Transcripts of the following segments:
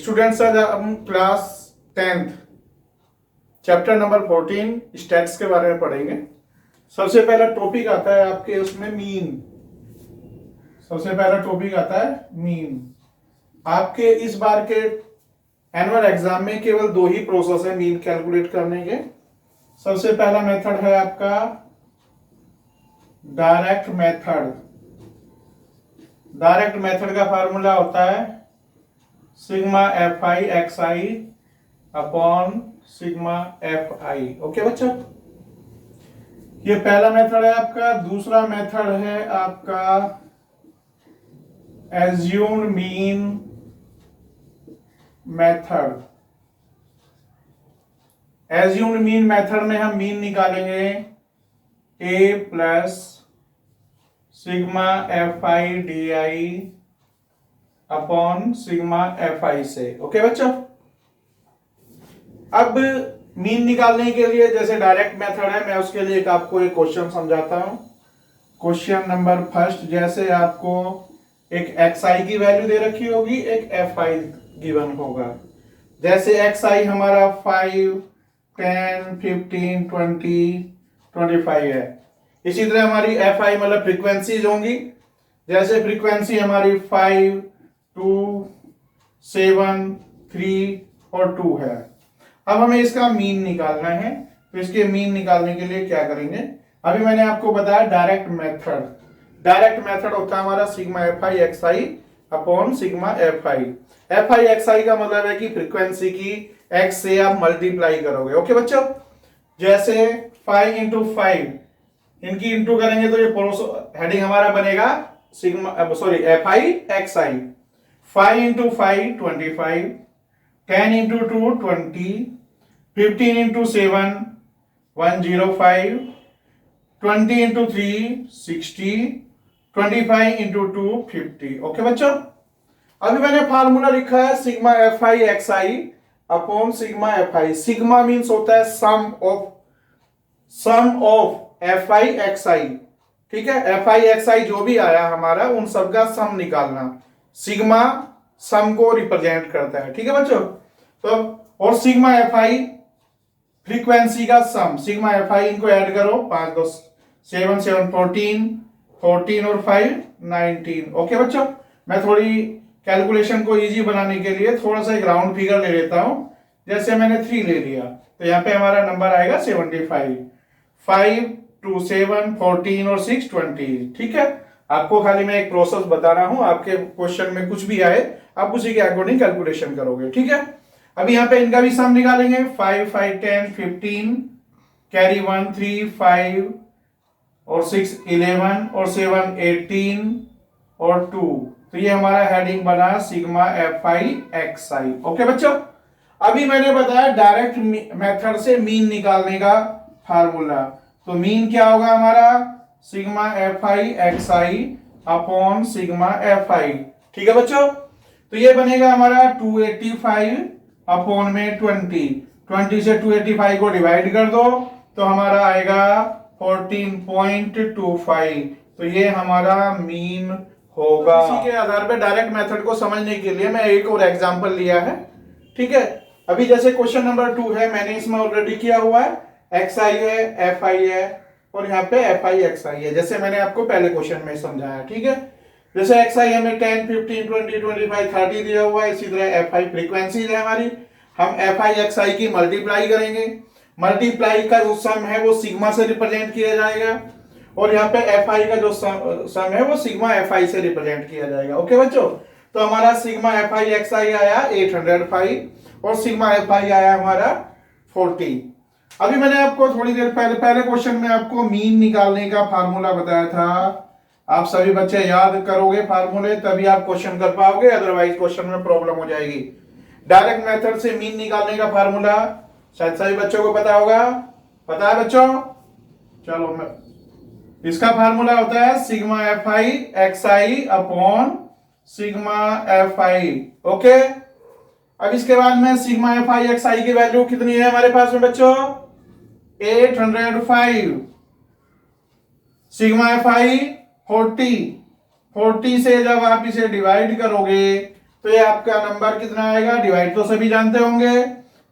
Students, आज हम class 10th chapter number 14 stats के बारे में पढ़ेंगे। सबसे पहला टॉपिक आता है आपके उसमें मीन। सबसे पहला टॉपिक आता है मीन। आपके इस बार के एनुअल एग्जाम में केवल दो ही प्रोसेस है मीन कैलकुलेट करने के। सबसे पहला मेथड है आपका डायरेक्ट मेथड। डायरेक्ट मेथड का फार्मूला होता है sigma F I x I upon sigma F I. Okay बच्चों, ये पहला मेथड है आपका। दूसरा मेथड है आपका assumed mean method. Assumed mean method में हम मीन निकालेंगे A plus sigma F I D I upon sigma F I से। ओके बच्चों, अब मीन निकालने के लिए जैसे डायरेक्ट मेथड है, मैं उसके लिए आपको एक क्वेश्चन समझाता हूं। क्वेश्चन नंबर फर्स्ट, जैसे आपको एक एक्स आई की वैल्यू दे रखी होगी, एक एफ आई गिवन होगा। जैसे एक्स आई हमारा 5, 10, 15, 20, 25 है। इसी तरह हमारी एफ आई मतलब फ्रीक्वेंसीज होंगी। जैसे फ्रीक्वेंसी हमारी 5, 2, 7, 3 और 2 है। अब हमें इसका मीन निकालना है, तो इसके मीन निकालने के लिए क्या करेंगे, अभी मैंने आपको बताया डायरेक्ट मेथड। डायरेक्ट मेथड होता है हमारा sigma F I x I upon sigma F I. F I x I का मतलब है कि फ्रीक्वेंसी की एक्स से आप मल्टीप्लाई करोगे। ओके बच्चों, जैसे 5 इंटू 5 इनकी इंटू करेंगे तो ये हेडिंग हमारा बनेगा sigma sorry F I x I. 5 into 5 25, 10 into 2 20, 15 into 7 105, 20 into 3 60, 25 into 2 50। Okay बच्चों, अभी मैंने फार्मूला लिखा है sigma F I x I upon sigma F I. Sigma means होता है सम ऑफ एफ आई एक्स आई। ठीक है, एफ आई एक्स आई जो भी आया हमारा उन सबका सम निकालना। सिग्मा सम को रिप्रेजेंट करता है। ठीक है बच्चों, तो और सिग्मा एफ आई फ्रीक्वेंसी का सम। सिग्मा एफ आई इनको ऐड करो, 5 2 7 7 14, 14 और 5 19। ओके बच्चों, मैं थोड़ी कैलकुलेशन को इजी बनाने के लिए थोड़ा सा एक राउंड फिगर ले लेता हूं। जैसे मैंने 3 ले लिया तो यहां पे हमारा नंबर आएगा 75। 5 2 7 14 और 6 20। ठीक है, आपको खाली मैं एक प्रोसेस बता रहा हूं, आपके क्वेश्चन में कुछ भी आए आप उसी के अकॉर्डिंग कैलकुलेशन करोगे। ठीक है, अभी यहाँ पे इनका भी सम निकालेंगे। 5 5 10 15, कैरी 1 3 5 और 6 11 और 7 18 और 2। तो ये हमारा हेडिंग बना sigma F I x I. Okay बच्चों, अभी मैंने बताया डायरेक्ट मेथड से मीन निकालने का फार्मूला। तो मीन क्या होगा हमारा sigma F I x I upon sigma F I. ठीक है बच्चों, तो ये बनेगा हमारा 285 अपॉन में 20 से 285 को डिवाइड कर दो तो हमारा आएगा 14.25। तो ये हमारा मीन होगा। इसी के आधार पर डायरेक्ट मेथड को समझने के लिए मैं एक और एग्जांपल लिया है। ठीक है, अभी जैसे क्वेश्चन नंबर 2 है, मैंने इसमें ऑलरेडी किया हुआ है। एक्स आई है, एफ आई है और यहाँ पे एफ आई एक्स आई है, जैसे मैंने आपको पहले क्वेश्चन में समझाया। ठीक है, जैसे एक्स आई हमें 10 15 20 25 30 दिया हुआ है। इसी तरह एफ आई फ्रीक्वेंसी है हमारी, हम एफ आई एक्स आई की मल्टीप्लाई करेंगे। मल्टीप्लाई का जो सम है वो सिग्मा से रिप्रेजेंट किया जाएगा और यहाँ पे एफ आई का जो सम है वो सिग्मा एफ आई से रिप्रेजेंट किया जाएगा। ओके बच्चों, तो हमारा सिग्मा एफ आई एक्स आई आया 805 और सिग्मा एफ आई आया हमारा 40। अभी मैंने आपको थोड़ी देर पहले क्वेश्चन में आपको मीन निकालने का फार्मूला बताया था। आप सभी बच्चे याद करोगे फार्मूले, तभी आप क्वेश्चन कर पाओगे, अदरवाइज क्वेश्चन में प्रॉब्लम हो जाएगी। डायरेक्ट मेथड से मीन निकालने का फार्मूला शायद सभी बच्चों को पता होगा। पता है बच्चों? चलो, इसका फार्मूला होता है sigma F I x I upon sigma F I. Okay, अब इसके बाद में सिग्मा एफ आई एक्स आई की वैल्यू कितनी है हमारे पास में बच्चों? 805। सिग्मा एफ आई 40 से जब आप इसे डिवाइड करोगे तो ये आपका नंबर कितना आएगा, डिवाइड तो सभी जानते होंगे,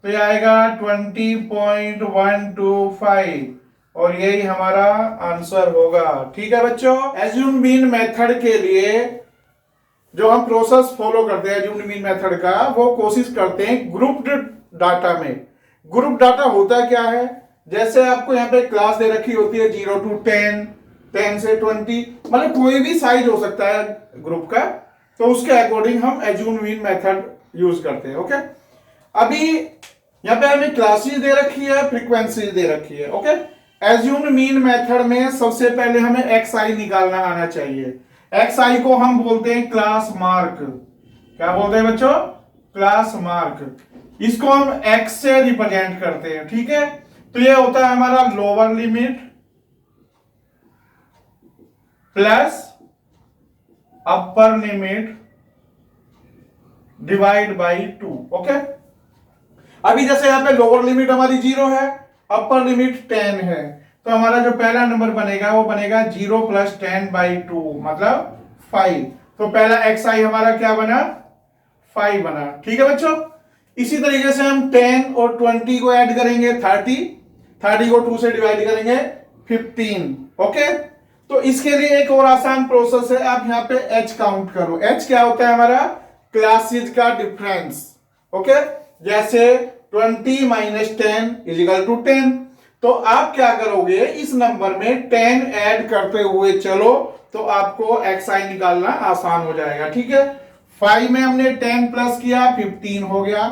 तो ये आएगा 20.125 और यही हमारा आंसर होगा। ठीक है बच्चों, एज्यूम मीन मेथड के लिए जो हम प्रोसेस फॉलो करते हैं एज्यूम मीन मेथड का, वो कोशिश करते हैं ग्रुप्ड डाटा में। ग्रुप डाटा होता क्या है, जैसे आपको यहाँ पे क्लास दे रखी होती है 0 to 10, 10 से 20, मतलब कोई भी साइज हो सकता है ग्रुप का, तो उसके अकॉर्डिंग हम एज्यूम मीन मेथड यूज करते हैं। ओके, अभी यहाँ पे हमें क्लासेस दे रखी है, फ्रीक्वेंसी दे रखी है। ओके, एज्यूम मीन मेथड में सबसे पहले हमें एक्स आई निकालना आना चाहिए। एक्स आई को हम बोलते हैं क्लास मार्क। क्या बोलते हैं बच्चों, क्लास मार्क। इसको हम एक्स से रिप्रेजेंट करते हैं। ठीक है, तो ये होता है हमारा lower limit plus upper limit divide by 2। Okay, अभी जैसे यहां पे लोअर लिमिट हमारी 0 है, अपर लिमिट 10 है, तो हमारा जो पहला नंबर बनेगा वो बनेगा 0 + 10/2 मतलब 5। तो पहला एक्स आई हमारा क्या बना, 5 बना। ठीक है बच्चों, इसी तरीके से हम 10 और 20 को ऐड करेंगे 30 को 2 से डिवाइड करेंगे 15। ओके, तो इसके लिए एक और आसान प्रोसेस है, आप यहाँ पे एच काउंट करो। एच क्या होता है हमारा, क्लासेस का डिफरेंस। ओके, जैसे 20 - 10 = 10। तो आप क्या करोगे, इस नंबर में 10 ऐड करते हुए चलो, तो आपको एक्स आई निकालना आसान हो जाएगा। ठीक है, 5 में हमने 10 प्लस किया 15 हो गया,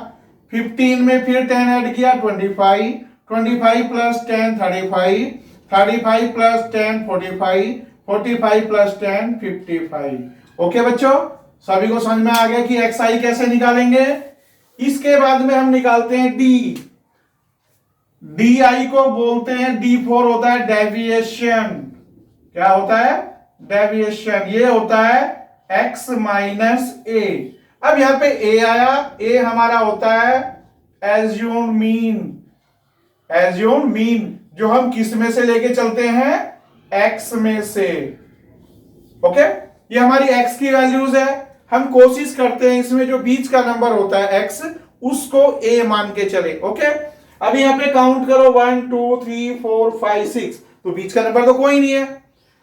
15 में फिर 10 ऐड किया 25, 25 + 10 35, 35 + 10 45, 45 + 10 55। ओके बच्चों, सभी को समझ में आ गया कि एक्स आई कैसे निकालेंगे। इसके बाद में हम निकालते हैं डी। डी आई को बोलते हैं, D4 होता है डेविएशन। क्या होता है, डेविएशन। ये होता है x - a। अब यहां पे a आया, a हमारा होता है एज्यूम मीन। एज्यूम मीन जो हम किस में से लेके चलते हैं, x में से। ओके, ये हमारी x की वैल्यूज है। हम कोशिश करते हैं इसमें जो बीच का नंबर होता है x, उसको a मान के चले। ओके, अभी यहाँ पे काउंट करो 1 2 3 4 5 6, तो बीच का नंबर तो कोई नहीं है।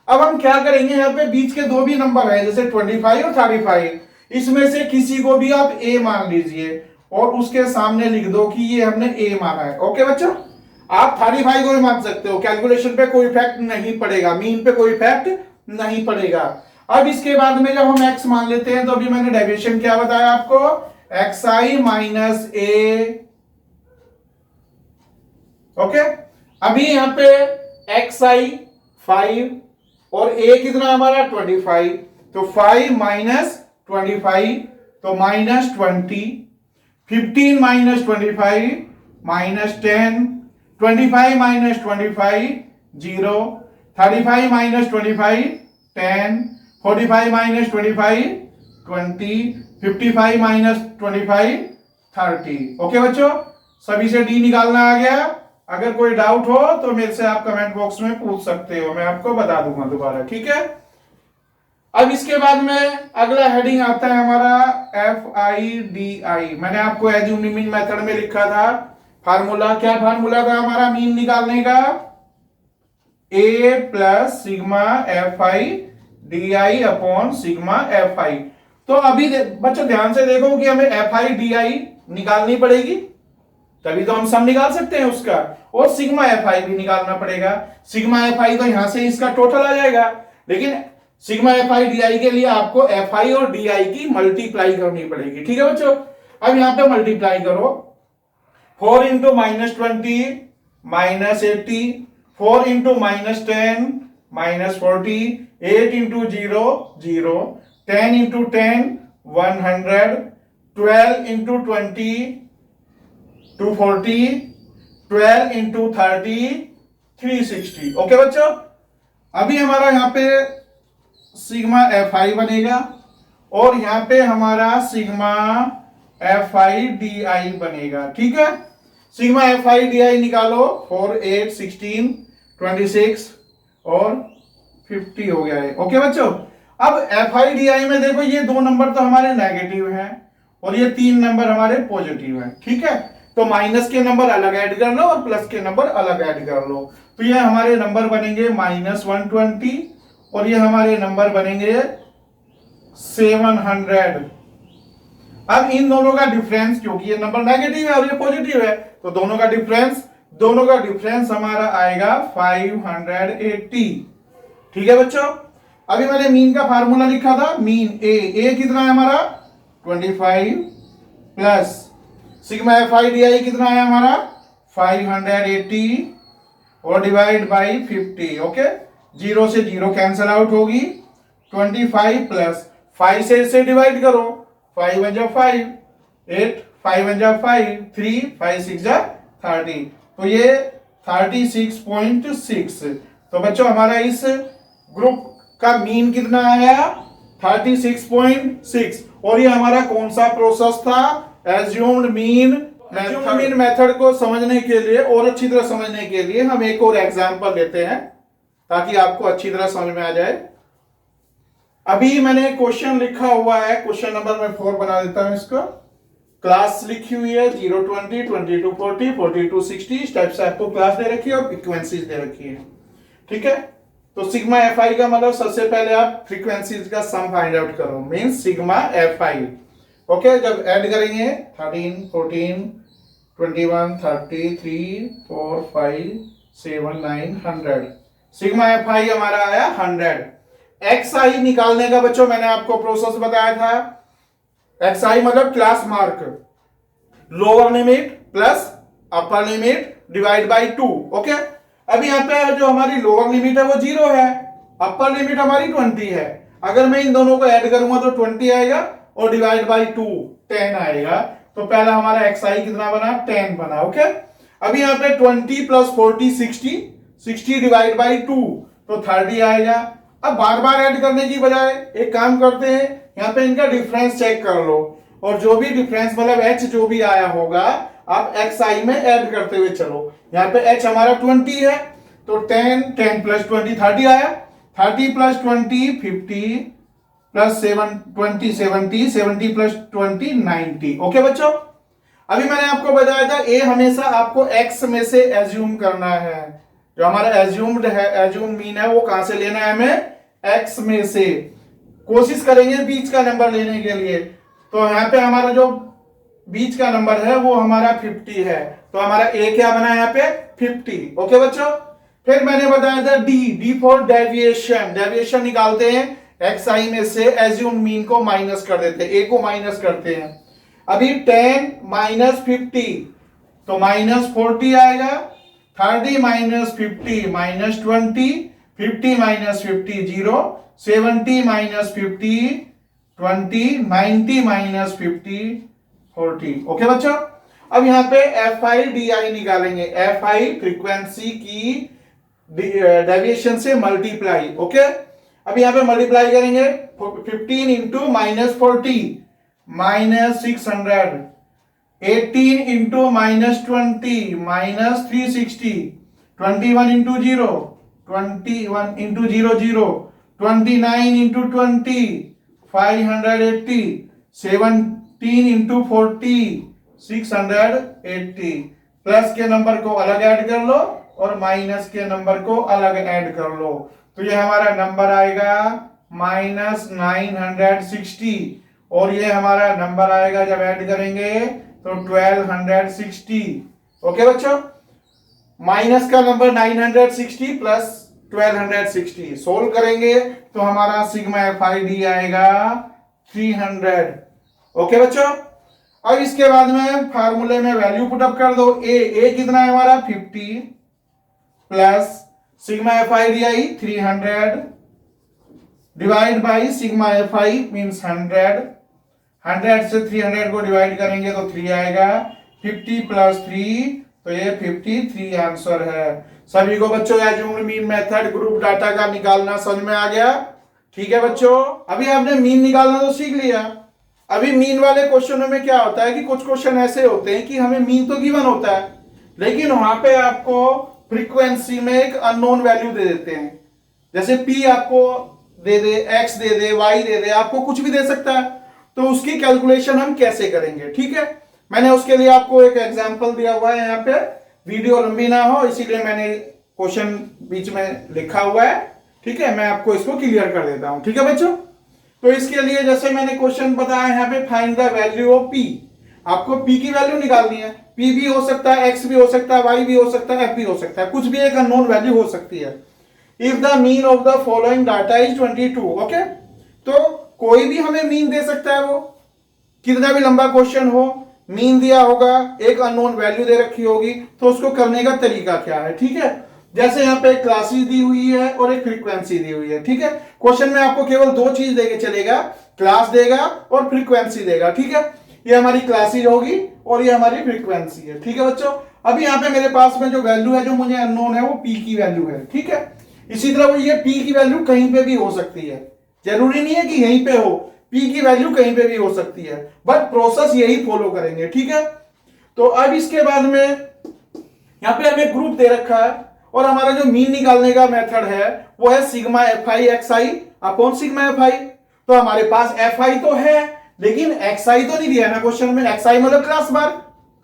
अब हम क्या करेंगे, यहाँ पे बीच के दो भी नंबर है, जैसे 25 और 35, इसमें से किसी को भी आप a मान लीजिए और उसके सामने लिख दो कि ये हमने a माना है। ओके बच्चों, आप 35 को भी मान सकते हो, कैलकुलेशन पे कोई इफेक्ट नहीं पड़ेगा, मीन पे कोई इफेक्ट नहीं पड़ेगा। अब इसके बाद में जब हम x मान लेते हैं, तो अभी मैंने डेविएशन क्या बताया आपको, xi - a। ओके, अभी यहां पे xi 5 और a कितना हमारा 25, तो 5 - 25 तो -20, 15 - 25 -10, 25 - 25 0, 35 - 25 10, 45 - 25 20, 55 - 25 30। ओके बच्चों, सभी से डी निकालना आ गया। अगर कोई डाउट हो तो मेरे से आप कमेंट बॉक्स में पूछ सकते हो, मैं आपको बता दूंगा दोबारा। ठीक है, अब इसके बाद में अगला हेडिंग आता है हमारा FIDI। मैंने आपको एज्यूम मीन मेथड में लिखा था फार्मूला। क्या फार्मूला था हमारा मीन निकालने का, A + sigma FIDI upon sigma FI। तो अभी बच्चों ध्यान से देखो कि हमें FIDI निकालनी पड़ेगी, तभी तो हम सम निकाल सकते हैं उसका, और सिग्मा FI भी निकालना पड़ेगा। सिग्मा FI तो यहां से इसका टोटल आ जाएगा, लेकिन सिग्मा FIDI के लिए आपको FI और DI की मल्टीप्लाई करनी पड़ेगी। ठीक है बच्चों, अब यहां पे मल्टीप्लाई करो, 4 × -20 -80, 4 × -10 -40, 8 × 0 0, 10 × 10 100, 12 × 20 240, 12 × 30 360। ओके बच्चों, अभी हमारा यहाँ पे सिग्मा FI बनेगा और यहाँ पे हमारा सिग्मा FIDI बनेगा। ठीक है, सिग्मा FIDI निकालो, 4 8 16 26 और 50 हो गया है। ओके बच्चों, अब FIDI में देखो ये दो नंबर तो हमारे नेगेटिव हैं, और ये 3 नंबर हमारे पॉजिटिव हैं, ठीक है। तो माइनस के नंबर अलग ऐड कर लो और प्लस के नंबर अलग ऐड कर लो। तो ये हमारे नंबर बनेंगे -120 और ये हमारे नंबर बनेंगे 700। अब इन दोनों का डिफरेंस, क्योंकि ये नंबर नेगेटिव है और ये पॉजिटिव है, तो दोनों का डिफरेंस हमारा आएगा 580। ठीक है बच्चों। अभी मैंने मीन का फार्मूला लिखा था, मीन ए कितना है हमारा 25 plus sigma F I D आई कितना है हमारा 580 और डिवाइड बाई 50। ओके, 0 से 0 कैंसल आउट होगी। 25 प्लस 5 से इसे डिवाइड करो, 5 1 जा 5, 8 5 1 जा 5, 3 5 6 जा 30, तो ये 36.6। तो बच्चों हमारा इस ग्रुप का मीन कितना आया 36.6। और ये हमारा कौन सा प्रोसेस था, एज्यूम्ड मीन मेथड को समझने के लिए और अच्छी तरह समझने के लिए हम एक और एग्जांपल लेते हैं ताकि आपको अच्छी तरह समझ में आ जाए। अभी मैंने क्वेश्चन लिखा हुआ है, क्वेश्चन नंबर मैं 4 बना देता हूं इसको। क्लास लिखी हुई है 0 20 22 40 42 60, इस टाइप से आपको क्लास दे रखी है और फ्रीक्वेंसीज दे रखी है, ठीक है। तो सिग्मा एफ आई का मतलब सबसे पहले आप फ्रीक्वेंसीज का सम फाइंड आउट करो, means sigma F I. Okay, जब ऐड करेंगे 13 14 21 33 4 5 7 9 100, सिग्मा एफ आई हमारा आया 100। एक्स आई निकालने का बच्चों मैंने आपको प्रोसेस बताया था। एक्स आई मतलब class mark, lower limit plus upper limit divide by 2। Okay, अभी यहाँ पे जो हमारी लोअर लिमिट है वो 0 है, अपर लिमिट हमारी 20 है। अगर मैं इन दोनों को ऐड करूंगा तो 20 आएगा और डिवाइड बाई 2 10 आएगा। तो पहला हमारा एक्स आई कितना बना 10 बना। ओके, अभी यहाँ पे 20 प्लस 40 60 डिवाइड बाई 2 तो 30 आएगा। अब बार बार ऐड करने की बजाय एक काम करते हैं, यहाँ पे इनका डिफरेंस चेक कर लो और जो भी डिफरेंस मतलब एच जो भी आया होगा आप एक्स आई में ऐड करते हुए चलो। यहाँ पे एच हमारा 20 है तो 10 प्लस 20 30 आया, 30 प्लस 20 50 प्लस 20 70 प्लस 20 90। ओके बच्चों, अभी मैंने आपको बताया था ए हमेशा आपको एक्स में से एज्यूम करना है। जो हमारा एज्यूम्ड है, एज्यूम मीन है, वो कहां से लेना है हमें एक्स में से। कोशिश करेंगे बीच का नंबर लेने के लिए। तो यहाँ पे हमारा जो बीच का नंबर है वो हमारा 50 है, तो हमारा ए क्या बना यहाँ पे 50। ओके बच्चों, फिर मैंने बताया था डी फॉर डेविएशन। डेविएशन निकालते हैं एक्स आई में से, एज्यूम मीन को माइनस कर देते हैं, ए को माइनस करते हैं। अभी 10 माइनस 50 तो माइनस 40 आएगा, 30 minus 50 minus 20, 50 minus 50 0, 70 minus 50 20, 90 minus 50 40। Okay बच्चों, अब यहाँ पे एफ आई डी आई निकालेंगे। एफ आई फ्रीक्वेंसी की डेविएशन से मल्टीप्लाई। ओके, अब यहाँ पे मल्टीप्लाई करेंगे 15 into minus 40 minus 600, 18 into minus 20 minus 360, 21 into 0 21 into 0 0, 29 into 20 580, 17 into 40 680। Plus के नंबर को अलग ऐड कर लो और माइनस के नंबर को अलग ऐड कर लो, तो ये हमारा नंबर आएगा -960 और ये हमारा नंबर आएगा जब ऐड करेंगे तो 1260। ओके बच्चों, माइनस का नंबर 960 प्लस 1260 सोल्व करेंगे तो हमारा सिग्मा एफ आई डी आएगा 300। ओके बच्चों, अब इसके बाद में फार्मूले में वैल्यू पुटअप कर दो। ए कितना है हमारा 50 plus sigma F I D I 300 divide by sigma F I means 100 से 300 को डिवाइड करेंगे तो 3 आएगा, 50 प्लस 3 तो ये 53 आंसर है। सभी को बच्चों assumed mean method group data का निकालना समझ में आ गया? ठीक है बच्चों, अभी आपने मीन निकालना तो सीख लिया। अभी मीन वाले क्वेश्चनों में क्या होता है कि कुछ क्वेश्चन ऐसे होते हैं कि हमें मीन तो गिवन होता है लेकिन वहां पे आपको फ्रीक्वेंसी में एक अननोन वैल्यू दे देते हैं। जैसे पी आपको दे दे, x they they, why they दे, आपको कुछ भी दे सकता है। तो उसकी कैलकुलेशन हम कैसे करेंगे, ठीक है। मैंने उसके लिए आपको एक एग्जांपल दिया हुआ है यहाँ पे, वीडियो लंबी ना हो इसीलिए मैंने क्वेश्चन बीच में लिखा हुआ है, ठीक है। मैं आपको इसको क्लियर कर देता हूं, ठीक है बच्चों। तो इसके लिए जैसे मैंने क्वेश्चन बताया यहाँ पे, find the value of P. आपको पी की वैल्यू निकालनी है। पी भी हो सकता है, एक्स भी हो सकता है, वाई भी हो सकता है, एफ भी हो सकता है, कुछ भी एक अननोन वैल्यू हो सकती है। If the mean of the following data is 22, okay. तो कोई भी हमें मीन दे सकता है, वो कितना भी लंबा क्वेश्चन हो, मीन दिया होगा, एक अननोन वैल्यू दे रखी होगी, तो उसको करने का तरीका क्या है, ठीक है। जैसे यहाँ पे क्लासेस दी हुई है और एक फ्रीक्वेंसी दी हुई है, ठीक है। क्वेश्चन में आपको केवल दो चीज देके चलेगा, क्लास देगा और फ्रीक्वेंसी देगा, ठीक है। ये हमारी क्लासेस होगी और ये हमारी फ्रीक्वेंसी है, ठीक है बच्चों। अभी यहाँ पे मेरे पास में जो वैल्यू है, जो मुझे अननोन है, वो पी की वैल्यू है, ठीक है। इसी तरह ये पी की वैल्यू कहीं पे भी हो सकती है, जरूरी नहीं है कि यहीं पे हो, पी की वैल्यू कहीं पे भी हो सकती है, बट प्रोसेस यही फॉलो करेंगे, ठीक है। तो अब इसके बाद में यहाँ पे हमें ग्रुप दे रखा है और हमारा जो मीन निकालने का मेथड है वो है sigma F I x I upon sigma F I. तो हमारे पास एफ आई तो है लेकिन एक्स आई तो नहीं दिया ना क्वेश्चन में, एक्स आई मतलब क्लास बार,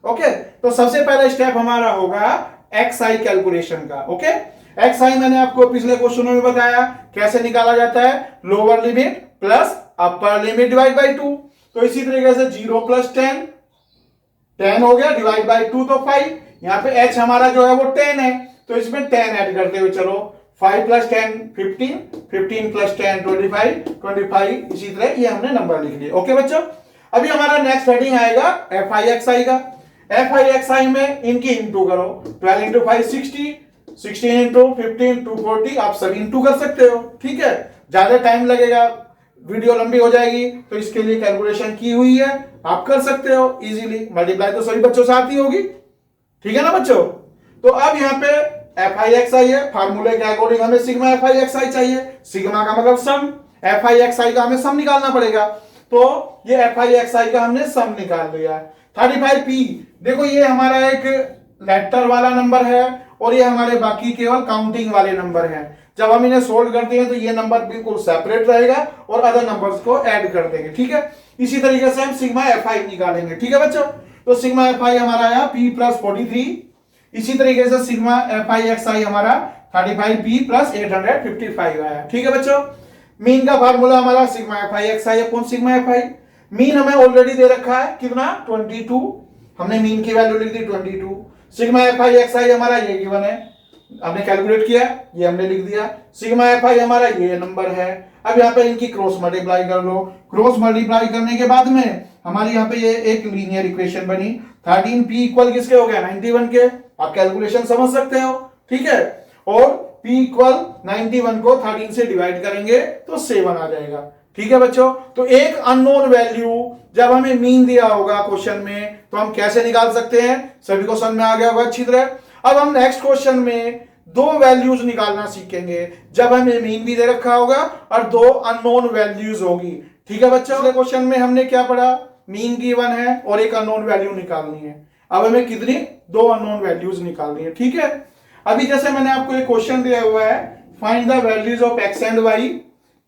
ओके। तो सबसे पहला स्टेप हमारा होगा एक्स आई कैलकुलेशन का, ओके। एक्स आई मैंने आपको पिछले क्वेश्चनों में बताया कैसे निकाला जाता है, lower limit plus upper limit divide by 2। तो इसी तरीके से 0 प्लस 10 हो गया, डिवाइड बाई 2 तो 5। यहाँ पे h हमारा जो है वो 10 है, तो इसमें 10 ऐड करते हुए चलो, 5 प्लस 10 15, 15 प्लस 10 25, 25, इसी तरह ये हमने नंबर लिख लिए, ओके बच्चों। अभी हमारा नेक्स्ट हेडिंग आएगा एफ आई एक्स आई का। एफ आई एक्स आई में इनकी इंटू करो, 12 इंटू 5 60, 16 इंटू 15 240, आप सभी इंटू कर सकते हो, ठीक है। ज्यादा टाइम लगेगा, वीडियो लंबी हो जाएगी, तो इसके लिए कैलकुलेशन की हुई है, आप कर सकते हो इजीली। मल्टीप्लाई तो सभी बच्चों से आती होगी, ठीक है ना बच्चों। तो अब यहाँ पे एफ आई एक्स आई है, फार्मूले के अकॉर्डिंग हमें सिग्मा एफ आई एक्स आई चाहिए। सिग्मा का मतलब सम, एफ आई एक्स आई का हमें सम निकालना पड़ेगा, तो ये एफ आई एक्स आई का हमने सम निकाल लिया। 35 पी, देखो ये हमारा एक लेटर वाला नंबर है और ये हमारे बाकी केवल काउंटिंग वाले नंबर हैं। जब हम इन्हें सोल्व करते हैं तो ये नंबर बिल्कुल सेपरेट रहेगा और अदर नंबर्स को ऐड कर देंगे, ठीक है। इसी तरीके से हम सिग्मा एफ आई निकालेंगे, ठीक है बच्चों। तो सिग्मा एफ आई हमारा आया पी प्लस 43। इसी तरीके से सिग्मा एफ आई एक्स आई हमारा 35 पी प्लस 855 आया, ठीक है बच्चों। मीन का फार्मूला हमारा sigma F I x I upon sigma F I. Mean हमें ऑलरेडी दे रखा है कितना, 22, हमने मीन की वैल्यू लिख दी 22। सिग्मा एफ आई एक्स आई हमारा ये गिवन है, हमने कैलकुलेट किया, ये हमने लिख दिया। सिग्मा एफ आई हमारा ये नंबर है। अब यहाँ पे इनकी क्रॉस मल्टीप्लाई कर लो, क्रॉस मल्टीप्लाई करने के बाद में हमारी यहाँ पे ये एक लीनियर इक्वेशन बनी। 13 पी इक्वल किसके हो गया, 91 के। आप कैलकुलेशन समझ सकते हो, ठीक है। और p इक्वल 91 को 13 से डिवाइड करेंगे तो 7 आ जाएगा, ठीक है बच्चों। तो एक अननोन वैल्यू जब हमें मीन दिया होगा क्वेश्चन में तो हम कैसे निकाल सकते हैं, सभी को समझ में आ गया होगा अच्छी तरह। अब हम नेक्स्ट क्वेश्चन में दो वैल्यूज निकालना सीखेंगे जब हमें मीन भी दे रखा होगा और दो अननोन वैल्यूज होगी, ठीक है बच्चों। अगले क्वेश्चन में हमने क्या पढ़ा, मीन गिवन है और एक अननोन वैल्यू निकालनी है। अब हमें कितनी, दो अननोन वैल्यूज निकालनी है, ठीक है। अभी जैसे मैंने आपको एक क्वेश्चन दिया हुआ है, find the values of x and y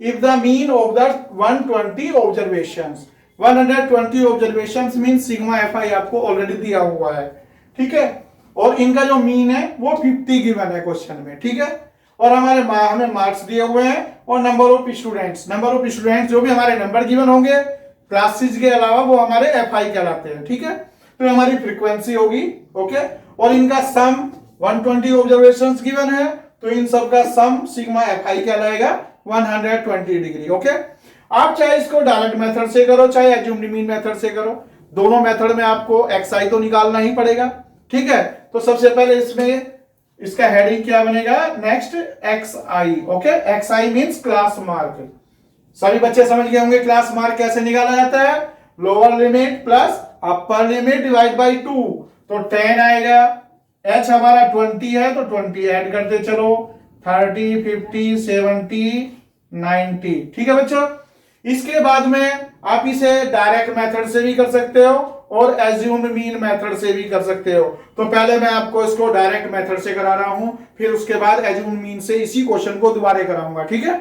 if the mean of the 120 observations. 120 observations mean sigma F i आपको ऑलरेडी दिया हुआ है, ठीक है। और इनका जो मीन है वो 50 गिवन है क्वेश्चन में, ठीक है। और हमें मार्क्स दिए हुए हैं और नंबर ऑफ स्टूडेंट्स जो भी हमारे नंबर गिवन होंगे क्लासेस के अलावा वो हमारे एफ आई कहलाते हैं, ठीक है। तो हमारी फ्रीक्वेंसी होगी, ओके। और इनका सम 120 ऑब्जर्वेशंस गिवन है, तो इन सब का सम सिग्मा एफ आई कहलाएगा 120 डिग्री, ओके। आप चाहे इसको डायरेक्ट मेथड से करो चाहे एज्यूम्ड मीन मेथड से करो, दोनों मेथड में आपको एक्स आई तो निकालना ही पड़ेगा, ठीक है। तो सबसे पहले इसमें इसका हेडिंग क्या बनेगा, next x I, okay. X I means class mark. सभी बच्चे समझ गए होंगे क्लास मार्क कैसे निकाला जाता है, lower limit plus upper limit divide by 2, तो 10 आएगा। h हमारा 20 है तो 20 ऐड करते चलो, 30 50 70 90, ठीक है बच्चों। इसके बाद में आप इसे डायरेक्ट मेथड से भी कर सकते हो और एज्यूम्ड मीन मेथड से भी कर सकते हो। तो पहले मैं आपको इसको डायरेक्ट मेथड से करा रहा हूं, फिर उसके बाद एज्यूम्ड मीन से इसी क्वेश्चन को दोबारा कराऊंगा, ठीक है।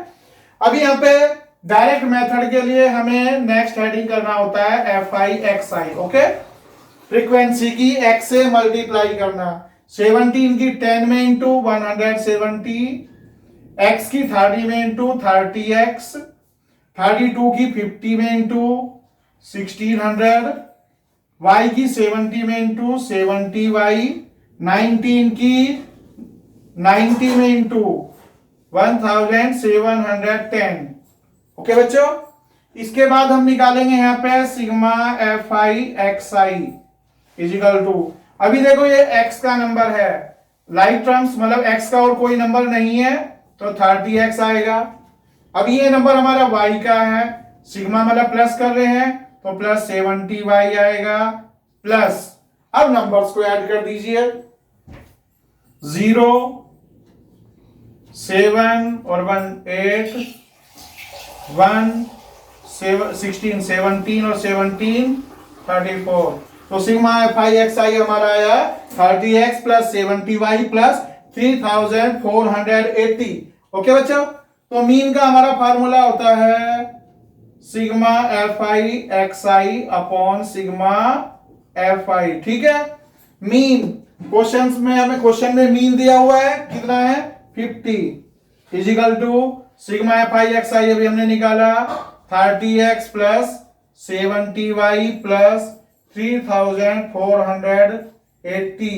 अभी यहाँ पे डायरेक्ट मेथड के लिए हमें नेक्स्ट हेडिंग करना होता है F I x I. Okay, frequency की x से मल्टीप्लाई करना, 17 की 10 में इंटू 170, x की 30 में इंटू 30x, 32 की 50 में इंटू 1600, y की 70 में इंटू 70y, 19 की 90 में इंटू 1710। ओके बच्चों, इसके बाद हम निकालेंगे यहां पे sigma F I x i equal to, अभी देखो ये x का नंबर है, लाइक टर्म्स मतलब x का और कोई नंबर नहीं है तो 30x आएगा। अब ये नंबर हमारा y का है, सिग्मा मतलब प्लस कर रहे हैं तो प्लस 70y आएगा, प्लस अब नंबर्स को ऐड कर दीजिए, 0 7 और 1 8, 1 16 17 और 17 34, तो सिग्मा एफ आई एक्स आई हमारा आया 30x plus 70y plus 3480। Okay बच्चों, तो मीन का हमारा फार्मूला होता है sigma F I x I upon sigma F I. ठीक है, मीन क्वेश्चंस में हमें क्वेश्चन में मीन दिया हुआ है कितना है 50 is equal to sigma F I x I अभी हमने निकाला 30x plus 70y plus 3480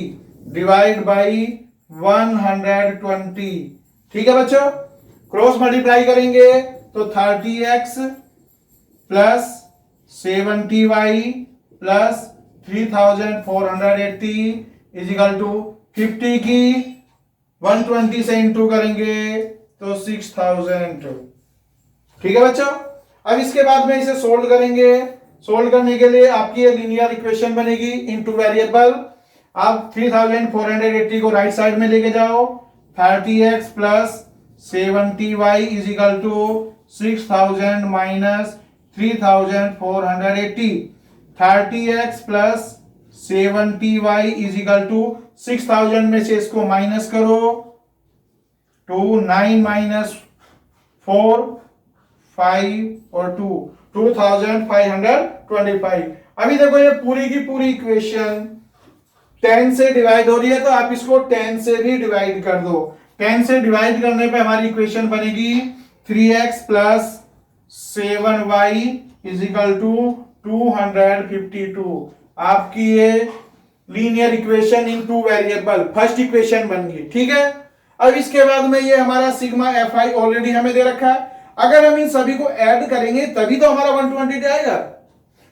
divide by 120। ठीक है बच्चों, क्रॉस मल्टीप्लाई करेंगे तो 30x plus 70y plus 3480 is equal to 50 की 120 से इंटू करेंगे तो 6000। ठीक है बच्चों, अब इसके बाद में इसे सोल्व करेंगे, सोल्व करने के लिए आपकी ये लीनियर इक्वेशन बनेगी इनटू वेरिएबल। आप 3480 को राइट साइड में लेके जाओ, 30x plus 70y is equal to 6000 minus 3480, 30x plus 70y is equal to 6000 में से इसको माइनस करो, 2 9 माइनस 4 5 और 2 2525। अभी देखो ये पूरी की पूरी इक्वेशन 10 से डिवाइड हो रही है तो आप इसको 10 से भी डिवाइड कर दो। 10 से डिवाइड करने पे हमारी इक्वेशन बनेगी 3x plus 7y is equal to 252। आपकी ये linear equation in two variable first equation बन गई। ठीक है, अब इसके बाद में ये हमारा सिग्मा एफ आई ऑलरेडी हमें दे रखा है, अगर हम इन सभी को ऐड करेंगे तभी तो हमारा 120 आएगा,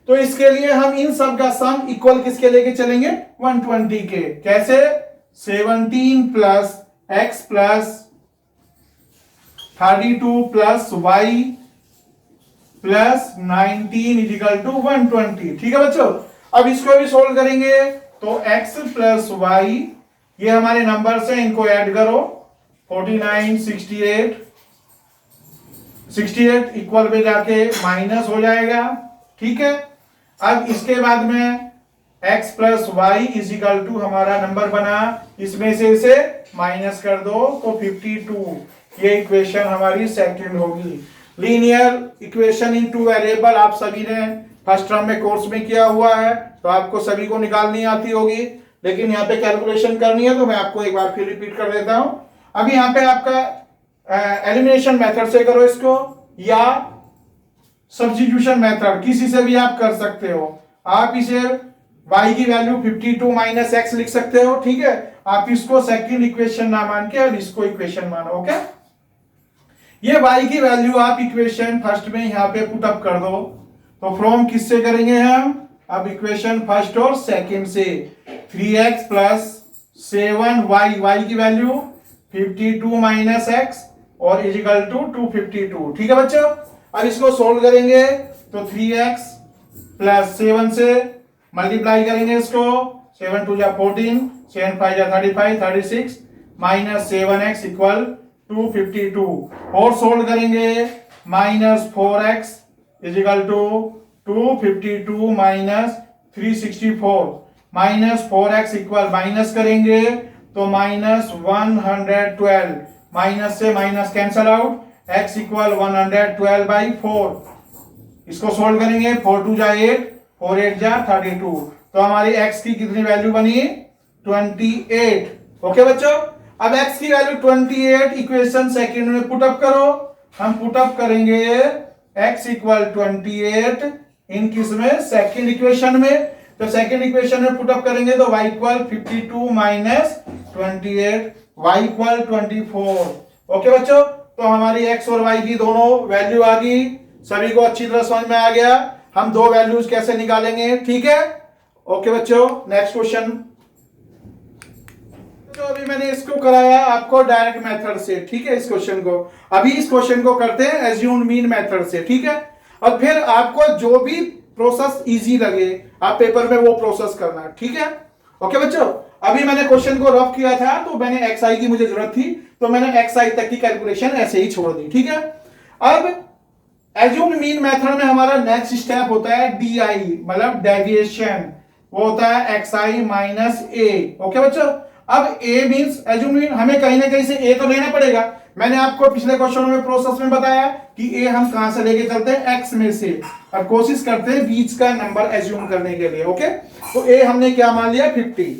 तो इसके लिए हम इन सब का सम इक्वल किसके लेके चलेंगे 120 के। कैसे, 17 plus x plus 32 plus y plus 19 equal to 120। ठीक है बच्चों, अब इसको भी सोल्व करेंगे तो x प्लस y ये हमारे नंबर से इनको ऐड करो 49 68 इक्वल पे जाके माइनस हो जाएगा। ठीक है, अब इसके बाद में x plus y is equal to हमारा नंबर बना, इसमें से इसे माइनस कर दो तो 52। ये इक्वेशन हमारी सेकंड होगी। Linear equation in two variable आप सभी ने फर्स्ट टर्म में कोर्स में किया हुआ है तो आपको सभी को निकालनी आती होगी, लेकिन यहाँ पे कैलकुलेशन करनी है तो मैं आपको एक बार फिर रिपीट कर देता हूं। अभी यहाँ पे आपका एलिमिनेशन मेथड से करो इसको या सब्स्टिट्यूशन मेथड, किसी से भी आप कर सकते हो। आप इसे y की वैल्यू 52 माइनस एक्स लिख सकते हो। ठीक है, आप इसको सेकंड इक्वेशन ना मान के और इसको इक्वेशन मानो। ओके, ये y की वैल्यू आप इक्वेशन फर्स्ट में यहाँ पे पुट अप कर दो, तो फ्रॉम किससे करेंगे हम, अब इक्वेशन फर्स्ट और सेकंड से 3x प्लस 7y, y की वैल्यू 52 माइनस एक्स और इज इक्वल टू 252। ठीक है बच्चों, अब इसको सोल्व करेंगे तो 3x प्लस 7 से मल्टीप्लाई करेंगे इसको, 7 2 जा 14, 7 5 जा 35, 36 माइनस 7x इक्वल 252 और सोल्व करेंगे minus 4x is equal to 252 minus 364 minus 4x equal minus करेंगे तो माइनस 112, माइनस से minus cancel out, x equal 112/4। इसको सोल्व करेंगे, 4 2 जा 8, 4 8 जा 32। तो हमारी x की कितनी वैल्यू बनी? 28। ओके बच्चों, अब x की वैल्यू 28 इक्वेशन सेकंड में पुटअप करो। हम पुटअप करेंगे x इक्वल 28 इन किसमें? सेकंड इक्वेशन में। तो सेकंड इक्वेशन में पुटअप करेंगे तो y equal 52 minus 28, y equal 24। Okay बच्चों, तो हमारी x और y की दोनों वैल्यू आ गई। सभी को अच्छी तरह समझ में आ गया हम दो वैल्यूज कैसे निकालेंगे, ठीक है? ओके बच्चों, नेक्स्ट क्वेश्चन। तो अभी मैंने इसको कराया आपको डायरेक्ट मेथड से, ठीक है? इस क्वेश्चन को अभी इस क्वेश्चन को करते हैं एज्यूम्ड मीन मेथड से, ठीक है? और फिर आपको जो भी प्रोसेस इजी लगे आप पेपर में वो प्रोसेस करना, ठीक है? ओके बच्चों, अभी मैंने क्वेश्चन को रफ किया था तो मैंने एक्स की मुझे जरूरत थी तो मैंने एक्स तक की कैलकुलेशन ऐसे ही छोड़ दी, ठीक है? अब एज्यूम्ड मीन मेथड में हमारा नेक्स्ट स्टेप होता है DI, मतलब डेविएशन। वो होता है XI माइनस A। ओके बच्चों, अब A मींस एज्यूम्ड मीन, हमें कहीं ना कहीं से A तो लेना पड़ेगा। मैंने आपको पिछले क्वेश्चन में प्रोसेस में बताया कि A हम कहां से लेके चलते हैं? X में से, और कोशिश करते हैं बीच का नंबर एज्यूम करने के लिए। ओके, तो A हमने क्या मान लिया? 50।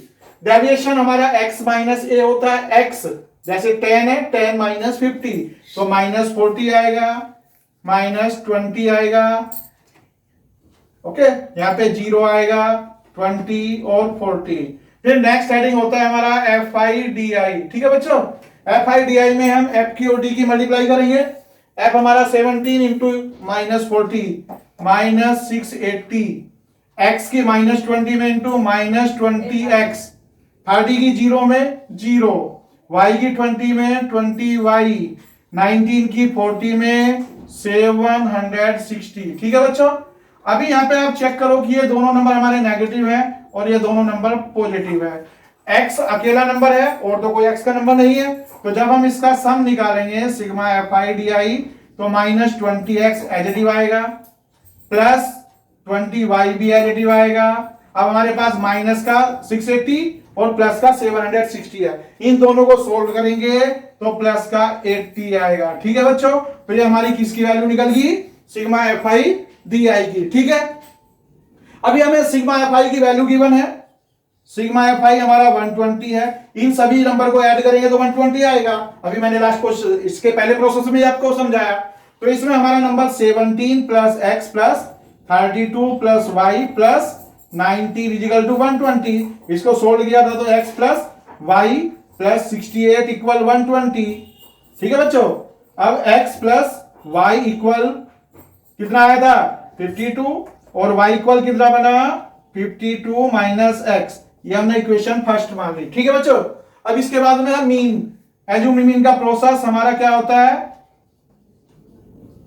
डेविएशन हमारा x माइनस A होता है x, जैसे 10 है 10 माइनस 50 तो माइनस 40 आएगा, माइनस 20 आएगा। ओके, यहाँ पे 0 आएगा, 20 और 40। फिर नेक्स्ट हेडिंग होता है हमारा FI/DI, ठीक है बच्चों? FI/DI में हम F की और D की मल्टीप्लाई करेंगे। F हमारा 17 इंटू माइनस 40 माइनस 680, x की माइनस 20 में इंटू माइनस 20x, 30 की 0 में 0, y की 20 में 20y, 19 की 40 में 760, ठीक है बच्चों? अभी यहाँ पे आप चेक करो कि ये दोनों नंबर हमारे नेगेटिव है और ये दोनों नंबर पॉजिटिव है। x अकेला नंबर है और तो कोई x का नंबर नहीं है, तो जब हम इसका सम निकालेंगे सिग्मा FI/DI तो माइनस 20x एडिटिव आएगा, प्लस 20y भी एडिटिव आएगा। अब हमारे पास माइनस का 680 और प्लस का 760 है, इन दोनों को सोल्व करेंगे तो प्लस का 80 आएगा, ठीक है बच्चों? तो ये हमारी किसकी वैल्यू निकल गई? सिग्मा FI/DI की, ठीक है? अभी हमें सिग्मा FI की वैल्यू गिवन है, सिग्मा FI हमारा 120 है। इन सभी नंबर को ऐड करेंगे तो 120 आएगा। अभी मैंने लास्ट क्वेश्चन इसके पहले प्रोसेस में आपको समझाया। तो इसमें हमारा number 17 plus x plus 32 plus y plus 90 equal to 120। इसको सोल्व किया था तो x plus y plus 68 equal 120, ठीक है बच्चों? अब x प्लस y इक्वल कितना आया था? 52 और y इक्वल कितना बना? 52 माइनस x। ये हमने इक्वेशन फर्स्ट मान ली, ठीक है बच्चों? अब इसके बाद में हम मीन, एज्यूम्ड मीन का प्रोसेस हमारा क्या होता है?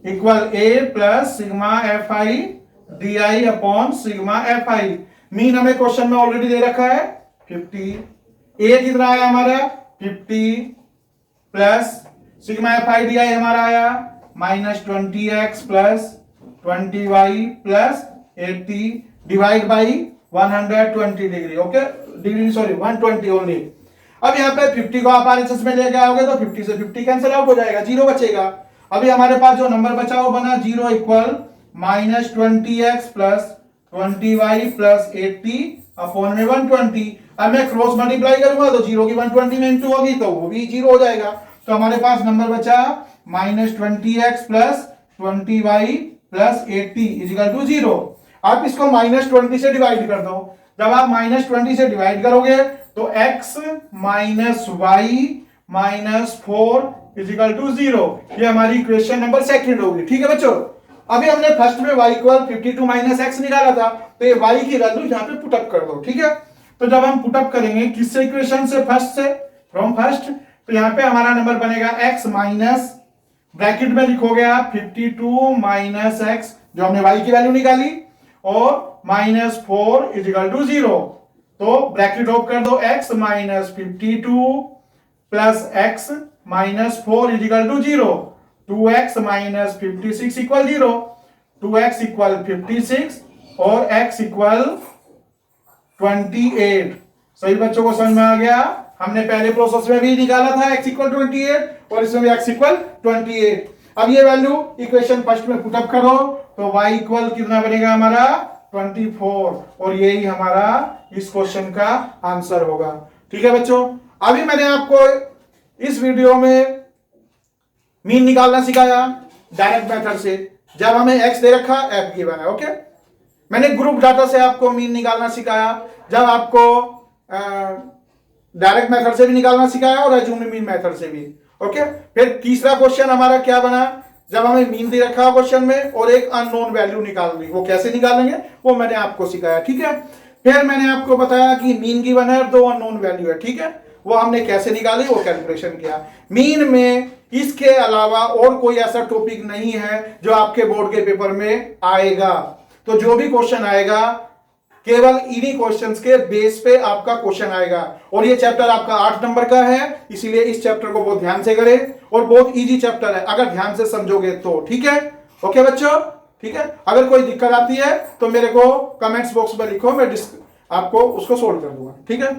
Equal A plus sigma FI/DI upon sigma FI। Mean हमें क्वेश्चन में ऑलरेडी दे रखा है 50। A कितना आया हमारा? 50 प्लस सिग्मा FI/DI हमारा आया minus 20x plus 20y plus 80 divide by 120 degree. Okay, degree sorry 120 only. अब यहाँ पे 50 को आप RHS में लेके आओगे तो 50 से 50 कैंसिल आउट हो जाएगा, 0 बचेगा। अभी हमारे पास जो नंबर बचा वो बना 0 equal minus 20x plus 20y plus 80 upon में 120। अब मैं क्रॉस मल्टीप्लाई करूंगा तो 0 की 120 में इंटू होगी तो वो भी 0 हो जाएगा। तो हमारे पास नंबर बचा minus 20x plus 20y plus 80 equal to 0। आप इसको माइनस 20 से डिवाइड कर दो। जब आप माइनस 20 से डिवाइड करोगे तो x minus y minus 4 equal to 0। ये हमारी इक्वेशन नंबर सेकंड होगी, ठीक है बच्चों? अभी हमने फर्स्ट में y इक्वल 52 माइनस x निकाला था तो ये y की वैल्यू यहाँ पे पुटअप कर दो, ठीक है? तो जब हम पुटअप करेंगे किससे इक्वेशन से? फर्स्ट से, फ्रॉम फर्स्ट। तो यहाँ पे हमारा नंबर बनेगा x माइनस ब्रैकेट में लिखोगे आप 52 माइनस x जो हमने y की वैल्यू निकाली और माइनस 4 इजिकल टू 0। तो ब्रैकेट ओपन कर दो, x minus 52 plus x minus 4 equal to 0। 2x minus 56 equal 0, 2x equal 56 और x इक्वल 28। सही बच्चों को समझ में आ गया? हमने पहले प्रोसेस में भी निकाला था x इक्वल 28 और इसमें भी x इक्वल 28। अब ये वैल्यू इक्वेशन फर्स्ट में पुटअप करो तो y इक्वल कितना बनेगा हमारा 24, और यही हमारा इस क्वेश्चन का आंसर होगा। ठीक है बच्चों, अभी मैंने आपको इस वीडियो में मीन निकालना सिखाया डायरेक्ट मेथड से, जब हमें x दे रखा f गिवन है। ओके, मैंने ग्रुप डाटा से आपको मीन निकालना सिखाया, जब आपको डायरेक्ट मेथड से भी निकालना सिखाया और अज्यूम्ड मीन मेथड से भी। ओके, फिर तीसरा क्वेश्चन हमारा क्या बना, जब हमें मीन दे रखा क्वेश्चन में और एक अननोन वैल्यू निकालनी, वो कैसे निकालेंगे वो मैंने आपको सिखाया। ठीक है, फिर मैंने आपको बताया कि मीन गिवन है, 2 अननोन वैल्यू है। ठीक है, वो हमने कैसे निकाली, वो कैलकुलेशन किया। मीन में इसके अलावा और कोई ऐसा टॉपिक नहीं है जो आपके बोर्ड के पेपर में आएगा, तो जो भी क्वेश्चन आएगा केवल इन्हीं क्वेश्चंस के बेस पे आपका क्वेश्चन आएगा। और ये चैप्टर आपका 8 नंबर का है, इसीलिए इस चैप्टर को बहुत ध्यान से करें, और बहुत इजी चैप्टर है अगर ध्यान से समझोगे तो। ठीक है, ओके बच्चों, ठीक है। अगर कोई दिक्कत आती है तो मेरे को कमेंट्स बॉक्स में लिखो, मैं आपको उसको सोल्व कर दूंगा। ठीक है।